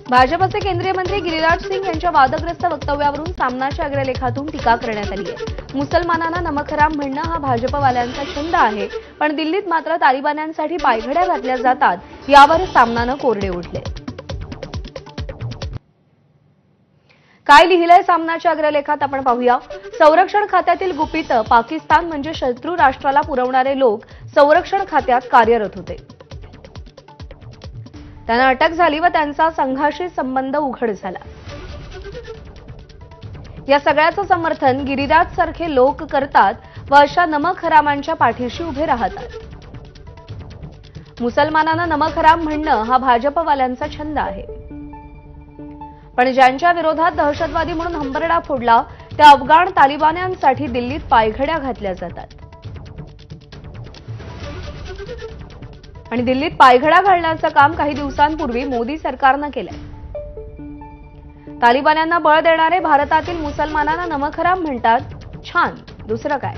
भाजपचे केंद्रीय मंत्री गिरिराज सिंग यांच्या वादग्रस्त वक्तव्यावरून सामनाच्या अग्रलेखातून टीका करण्यात आली आहे। मुसलमानांना नमक हराम म्हणणं हा भाजपवाल्यांचा छंद आहे, पण दिल्लीत मात्र तालिबान्यांसाठी पायघड्या घातल्या जातात, यावर सामनानं कोरडे उठले। काय लिहिलंय सामनाच्या अग्रलेखात आपण पाहूया। संरक्षण खात्यातील गुपित पाकिस्तान म्हणजे शत्रू राष्ट्राला पुरवणारे लोक संरक्षण खात्यात कार्यरत होते। त्यांना अटक झाली व त्यांचा संघाशी संबंध उघड झाला। या सगळ्याचं समर्थन गिरिराज सारखे लोक करतात व अशा नमक हरामांच्या पाठीशी उभे राहतात। मुसलमानांना नमक हराम म्हणणं हा भाजपवाल्यांचा छंद आहे, पण ज्यांच्या विरोधात दहशतवादी म्हणून हंबरडा फोडला त्या अफगाण तालिबान्यांसाठी दिल्लीत पायघड्या घातल्या जातात आणि दिल्लीत पायघडा घालण्याचं काम काही दिवसांपूर्वी मोदी सरकारनं केलंय। तालिबान्यांना बळ देणारे भारतातील मुसलमानांना नमक हराम म्हणतात, छान, दुसरं काय।